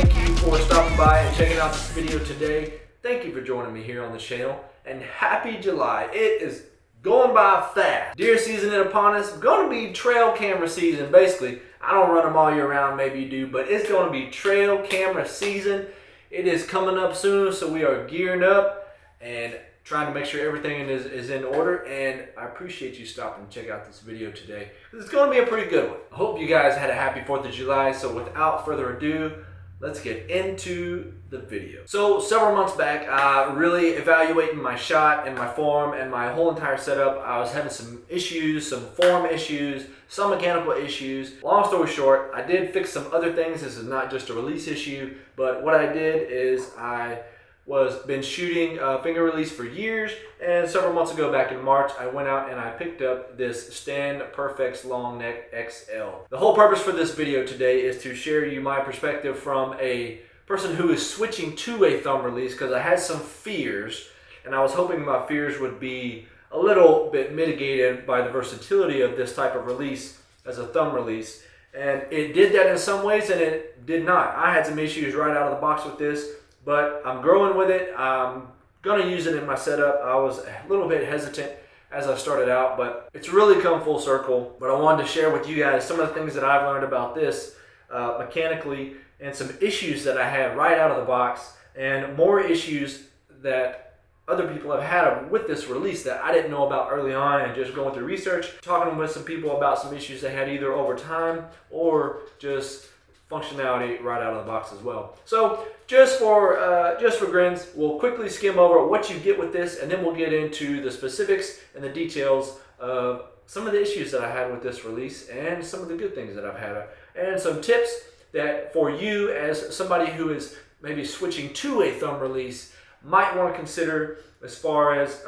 thank you for stopping by and checking out this video today. Thank you for joining me here on the channel, and happy July. It is going by fast. Deer season is upon us. It's going to be trail camera season. Basically, I don't run them all year round, maybe you do, but it's going to be trail camera season. It is coming up soon, so we are gearing up and trying to make sure everything is in order. And I appreciate you stopping to check out this video today. It's going to be a pretty good one. I hope you guys had a happy 4th of July. So without further ado, let's get into the video. So several months back, really evaluating my shot and my form and my whole entire setup. I was having some issues, some form issues, some mechanical issues. Long story short, I did fix some other things. This is not just a release issue, but what I did is I been shooting finger release for years, and several months ago back in March I went out and I picked up this Stand Perfex Long Neck XL. The whole purpose for this video today is to share you my perspective from a person who is switching to a thumb release, because I had some fears and I was hoping my fears would be a little bit mitigated by the versatility of this type of release as a thumb release, and it did that in some ways and it did not. I had some issues right out of the box with this, but I'm growing with it. I'm gonna use it in my setup. I was a little bit hesitant as I started out, but it's really come full circle. But I wanted to share with you guys some of the things that I've learned about this mechanically, and some issues that I had right out of the box, and more issues that other people have had with this release that I didn't know about early on, and just going through research, talking with some people about some issues they had either over time or just functionality right out of the box as well. So just for grins, we'll quickly skim over what you get with this, and then we'll get into the specifics and the details of some of the issues that I had with this release and some of the good things that I've had, and some tips that for you as somebody who is maybe switching to a thumb release might want to consider as far as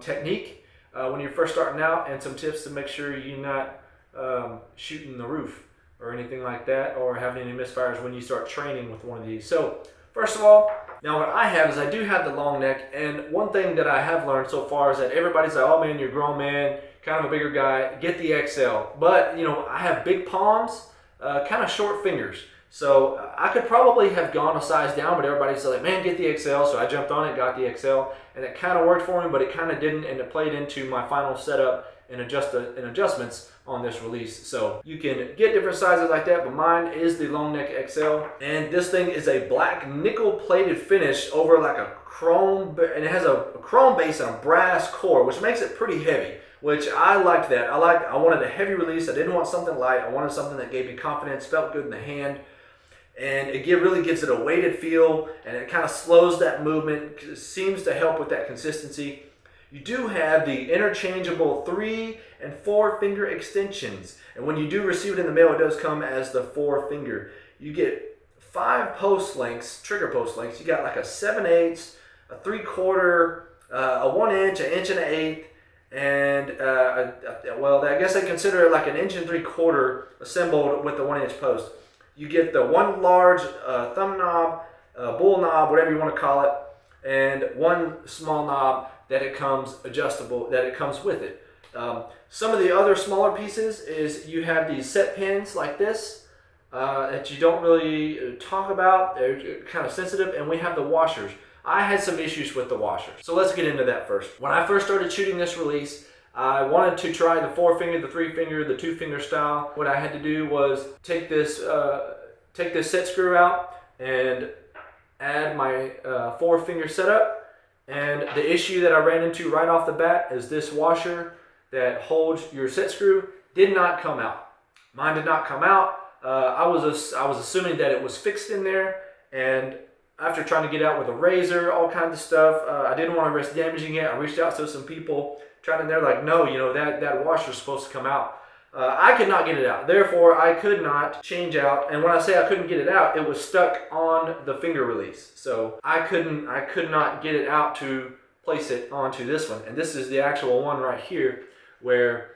technique when you're first starting out, and some tips to make sure you're not shooting the roof or anything like that, or having any misfires when you start training with one of these. So first of all, now what I have is I do have the long neck, and one thing that I have learned so far is that everybody's like, oh man, you're a grown man, kind of a bigger guy, get the XL. But you know, I have big palms, kind of short fingers. So I could probably have gone a size down, but everybody's like, man, get the XL. So I jumped on it, got the XL, and it kind of worked for me, but it kind of didn't, and it played into my final setup and adjustments on this release. So you can get different sizes like that, but mine is the long neck XL, and this thing is a black nickel plated finish over like a chrome, and it has a chrome base and a brass core, which makes it pretty heavy, which I liked that. I wanted a heavy release. I didn't want something light. I wanted something that gave me confidence, felt good in the hand, and it really gives it a weighted feel, and it kind of slows that movement. It seems to help with that consistency. You do have the interchangeable 3 and 4 finger extensions, and when you do receive it in the mail, it does come as the 4 finger. You get 5 post lengths, trigger post lengths. You got like a 7/8, a 3/4, a 1 inch, an inch and an eighth, and well, I guess I consider it like an inch and 3/4 assembled with the 1 inch post. You get the one large thumb knob, bull knob, whatever you want to call it, and one small knob that it comes adjustable, that it comes with it. Some of the other smaller pieces is you have these set pins like this that you don't really talk about. They're kind of sensitive, and we have the washers. I had some issues with the washers, so let's get into that first. When I first started shooting this release, I wanted to try the 4 finger, the 3 finger, the 2 finger style. What I had to do was take this set screw out and add my 4 finger setup. And the issue that I ran into right off the bat is this washer that holds your set screw did not come out. Mine did not come out. I was assuming that it was fixed in there, and after trying to get out with a razor, all kinds of stuff, I didn't want to risk damaging it. I reached out to some people, and they're like, no, you know, that washer is supposed to come out. I could not get it out. Therefore, I could not change out. And when I say I couldn't get it out, it was stuck on the finger release. So I could not get it out to place it onto this one. And this is the actual one right here where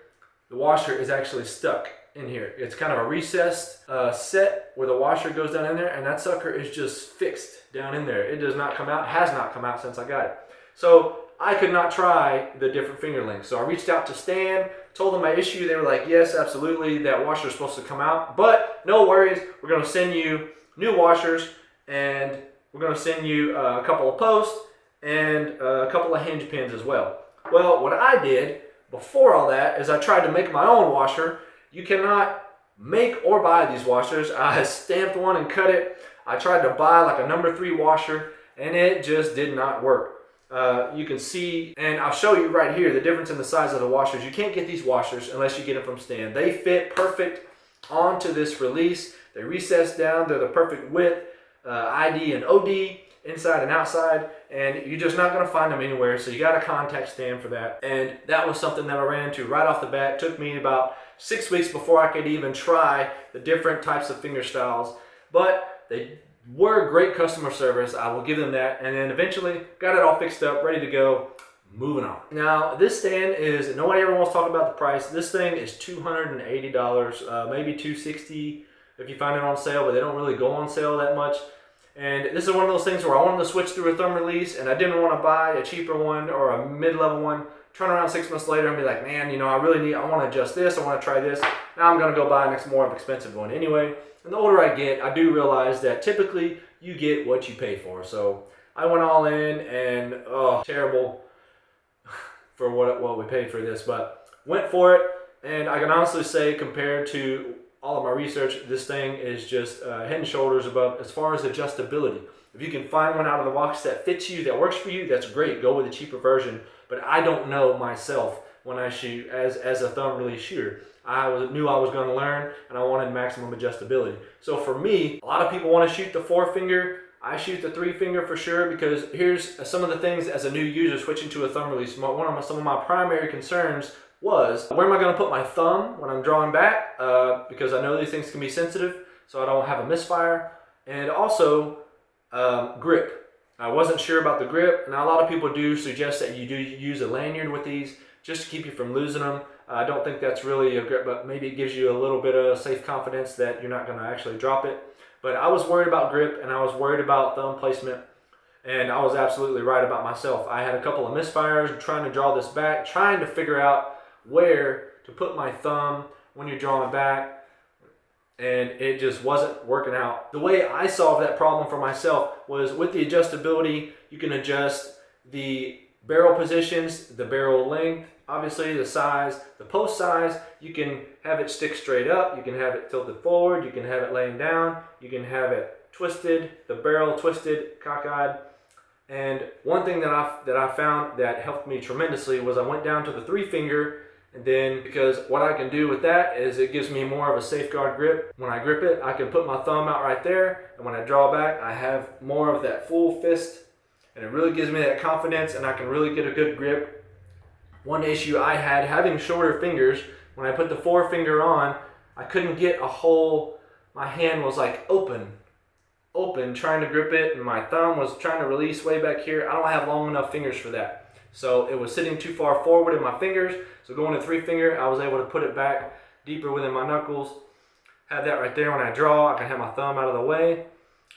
the washer is actually stuck in here. It's kind of a recessed set where the washer goes down in there, and that sucker is just fixed down in there. It does not come out, has not come out since I got it. So I could not try the different finger lengths. So I reached out to Stan, told them my issue. They were like, yes, absolutely, that washer is supposed to come out, but no worries, we're going to send you new washers, and we're going to send you a couple of posts and a couple of hinge pins as well. Well, what I did before all that is I tried to make my own washer. You cannot make or buy these washers. I stamped one and cut it. I tried to buy like a number 3 washer, and it just did not work. You can see, and I'll show you right here, the difference in the size of the washers. You can't get these washers unless you get them from Stan. They fit perfect onto this release. They recess down. They're the perfect width, ID and OD, inside and outside, and you're just not going to find them anywhere, so you got to contact Stan for that. And that was something that I ran into right off the bat. It took me about 6 weeks before I could even try the different types of finger styles, but they were great customer service. I will give them that. And then eventually got it all fixed up, ready to go, moving on. Now this stand is, nobody ever wants to talk about the price. This thing is $280, maybe $260 if you find it on sale, but they don't really go on sale that much. And this is one of those things where I wanted to switch through a thumb release, and I didn't want to buy a cheaper one or a mid-level one, turn around 6 months later and be like, man, I want to adjust this, I want to try this. Now I'm going to go buy a more expensive one anyway. And the older I get, I do realize that typically you get what you pay for. So I went all in, and terrible for what we paid for this, but went for it. And I can honestly say, compared to all of my research, this thing is just head and shoulders above as far as adjustability. If you can find one out of the box that fits you, that works for you, that's great. Go with a cheaper version. But I don't know myself when I shoot as a thumb release shooter. Knew I was going to learn, and I wanted maximum adjustability. So for me, a lot of people want to shoot the 4-finger. I shoot the 3-finger for sure, because here's some of the things as a new user switching to a thumb release. Some of my primary concerns was, where am I going to put my thumb when I'm drawing back? Because I know these things can be sensitive, so I don't have a misfire. And also grip. I wasn't sure about the grip. Now a lot of people do suggest that you do use a lanyard with these just to keep you from losing them. I don't think that's really a grip, but maybe it gives you a little bit of safe confidence that you're not going to actually drop it. But I was worried about grip, and I was worried about thumb placement, and I was absolutely right about myself. I had a couple of misfires trying to draw this back, trying to figure out where to put my thumb when you're drawing back, and it just wasn't working out. The way I solved that problem for myself was with the adjustability. You can adjust the barrel positions, the barrel length, obviously the size, the post size. You can have it stick straight up, you can have it tilted forward, you can have it laying down, you can have it twisted, the barrel twisted, cockeyed. And one thing that I found that helped me tremendously was I went down to the 3-finger, and then, because what I can do with that is it gives me more of a safeguard grip. When I grip it, I can put my thumb out right there, and when I draw back, I have more of that full fist, and it really gives me that confidence, and I can really get a good grip. One issue I had, having shorter fingers, when I put the 4-finger on, I couldn't get a whole, my hand was like open, trying to grip it, and my thumb was trying to release way back here. I don't have long enough fingers for that. So it was sitting too far forward in my fingers. So going to 3-finger, I was able to put it back deeper within my knuckles. Have that right there when I draw. I can have my thumb out of the way,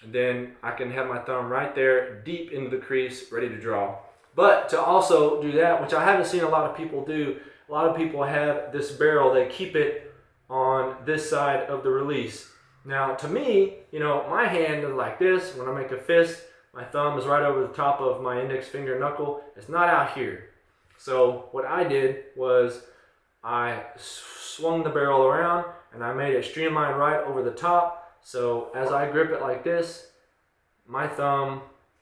and then I can have my thumb right there deep into the crease, ready to draw. But to also do that, which I haven't seen a lot of people do, a lot of people have this barrel, they keep it on this side of the release. Now to me, my hand is like this. When I make a fist, my thumb is right over the top of my index finger knuckle. It's not out here. So what I did was I swung the barrel around, and I made it streamlined right over the top. So as I grip it like this, my thumb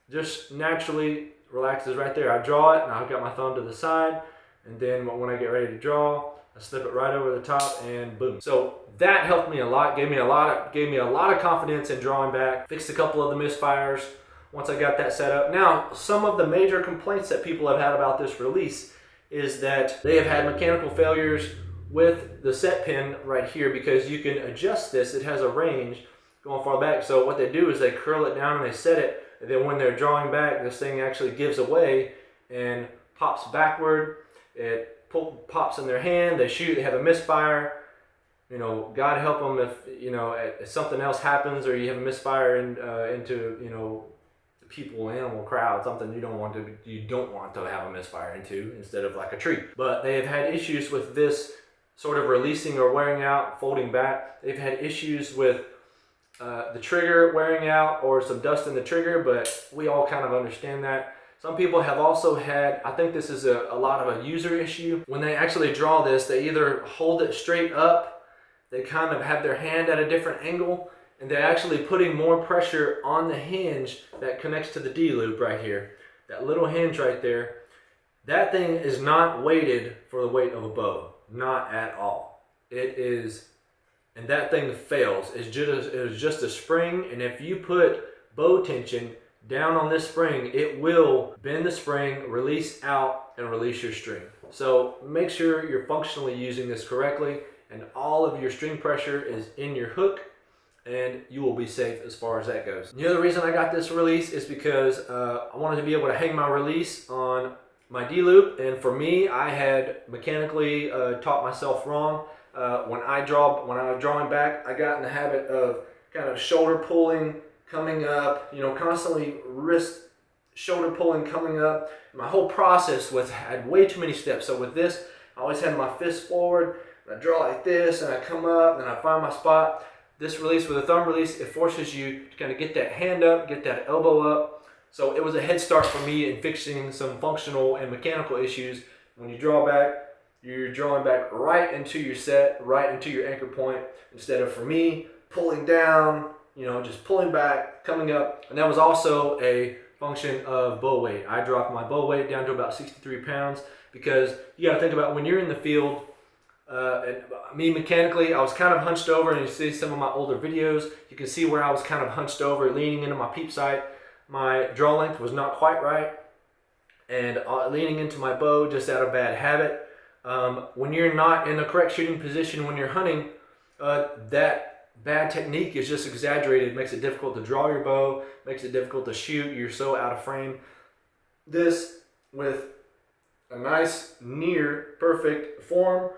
just naturally relaxes right there. I draw it, and I've got my thumb to the side, and then when I get ready to draw, I slip it right over the top, and boom. So that helped me a lot, gave me a lot of confidence in drawing back, fixed a couple of the misfires once I got that set up. Now, some of the major complaints that people have had about this release is that they have had mechanical failures with the set pin right here, because you can adjust this. It has a range going far back. So what they do is they curl it down and they set it, and then when they're drawing back, this thing actually gives away and pops backward. It pops in their hand, they shoot, they have a misfire. God help them if something else happens, or you have a misfire into people, animal crowd, something you don't want to have a misfire into, instead of like a tree. But they have had issues with this sort of releasing or wearing out, folding back. They've had issues with the trigger wearing out or some dust in the trigger, but we all kind of understand that. Some people have also had, I think this is a lot of a user issue. When they actually draw this, they either hold it straight up, they kind of have their hand at a different angle, and they're actually putting more pressure on the hinge that connects to the D-loop right here. That little hinge right there. That thing is not weighted for the weight of a bow. Not at all. It is, and that thing fails. It is just a spring, and if you put bow tension down on this spring, it will bend the spring, release out, and release your string. So make sure you're functionally using this correctly, and all of your string pressure is in your hook, and you will be safe as far as that goes. The other reason I got this release is because I wanted to be able to hang my release on my D-loop, and for me, I had mechanically taught myself wrong. When I was drawing back, I got in the habit of kind of shoulder pulling, coming up, you know, constantly wrist shoulder pulling, coming up. My whole process had way too many steps. So with this, I always had my fist forward, and I draw like this, and I come up, and I find my spot. This release with a thumb release, it forces you to kind of get that hand up, get that elbow up. So it was a head start for me in fixing some functional and mechanical issues. When you draw back, you're drawing back right into your set, right into your anchor point, instead of, for me, pulling down, you know, just pulling back, coming up. And that was also a function of bow weight. I dropped my bow weight down to about 63 pounds because you got to think about when you're in the field, and me mechanically, I was kind of hunched over, and you see some of my older videos, you can see where I was kind of hunched over, leaning into my peep sight. My draw length was not quite right, and leaning into my bow just out of bad habit. When you're not in the correct shooting position when you're hunting, that bad technique is just exaggerated. It makes it difficult to draw your bow, makes it difficult to shoot. You're so out of frame. This, with a nice, near perfect form,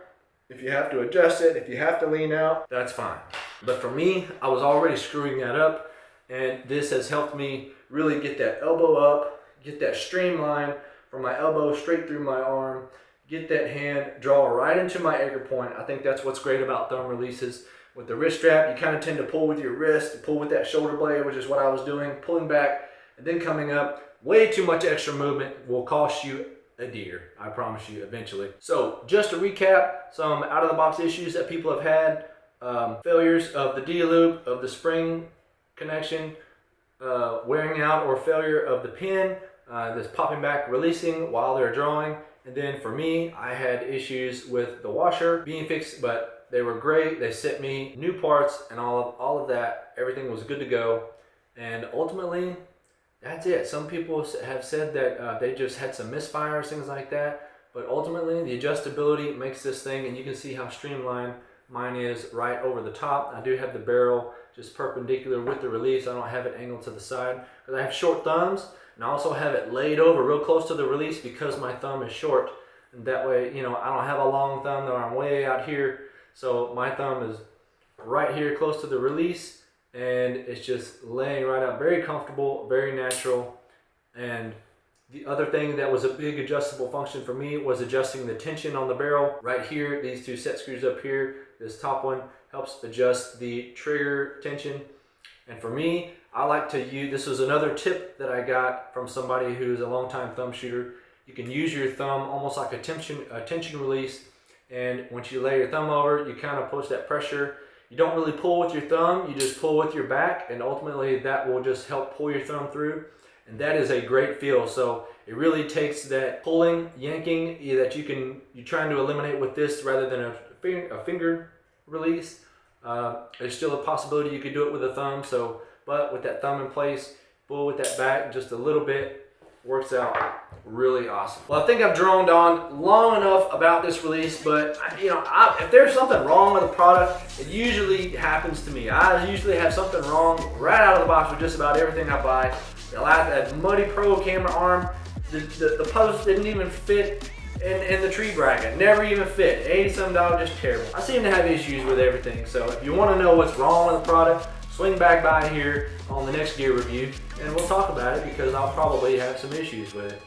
if you have to adjust it, if you have to lean out, that's fine. But for me, I was already screwing that up, and this has helped me really get that elbow up, get that streamline from my elbow straight through my arm, get that hand, draw right into my anchor point. I think that's what's great about thumb releases. With the wrist strap, you kind of tend to pull with your wrist, pull with that shoulder blade, which is what I was doing, pulling back and then coming up. Way too much extra movement will cost you a deer, I promise you, eventually. So just to recap, some out-of-the-box issues that people have had, failures of the D-loop, of the spring connection, wearing out or failure of the pin, this popping back, releasing while they're drawing. And then for me, I had issues with the washer being fixed, but they were great. They sent me new parts and all of that. Everything was good to go. And ultimately, that's it. Some people have said that they just had some misfires, things like that. But ultimately, the adjustability makes this thing, and you can see how streamlined mine is right over the top. I do have the barrel just perpendicular with the release. I don't have it angled to the side because I have short thumbs, and I also have it laid over real close to the release because my thumb is short. And that way, you know, I don't have a long thumb though. I'm way out here. So my thumb is right here close to the release, and it's just laying right out. Very comfortable, very natural. And the other thing that was a big adjustable function for me was adjusting the tension on the barrel. Right here, these two set screws up here, this top one helps adjust the trigger tension. And for me, I like to use, this was another tip that I got from somebody who's a longtime thumb shooter. You can use your thumb almost like a tension release. And once you lay your thumb over, you kind of push that pressure. You don't really pull with your thumb, you just pull with your back, and ultimately that will just help pull your thumb through. And that is a great feel. So it really takes that pulling, yanking that you're trying to eliminate with this rather than a finger release. There's still a possibility you could do it with a thumb. But with that thumb in place, pull with that back just a little bit, works out really awesome. Well, I think I've droned on long enough about this release, but if there's something wrong with the product, it usually happens to me. I usually have something wrong right out of the box with just about everything I buy. That Muddy Pro camera arm, the post didn't even fit in the tree bracket. Never even fit. $80-some, just terrible. I seem to have issues with everything. So if you want to know what's wrong with the product, swing back by here on the next gear review and we'll talk about it, because I'll probably have some issues with it.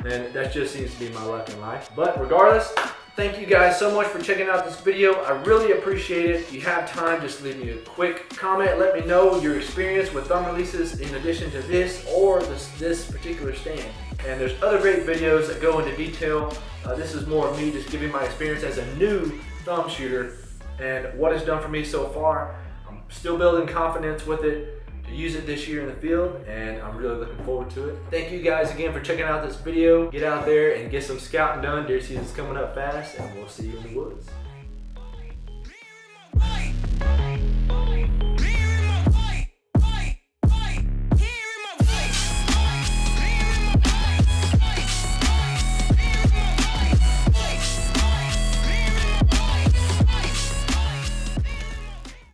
And that just seems to be my luck in life. But regardless, Thank you guys so much for checking out this video. I really appreciate it. If you have time, just leave me a quick comment. Let me know your experience with thumb releases in addition to this or this particular stand. And there's other great videos that go into detail. This is more of me just giving my experience as a new thumb shooter and what it's done for me so far. I'm still building confidence with it to use it this year in the field, and I'm really looking forward to it. Thank you guys again for checking out this video. Get out there and get some scouting done. Deer season's coming up fast, and we'll see you in the woods.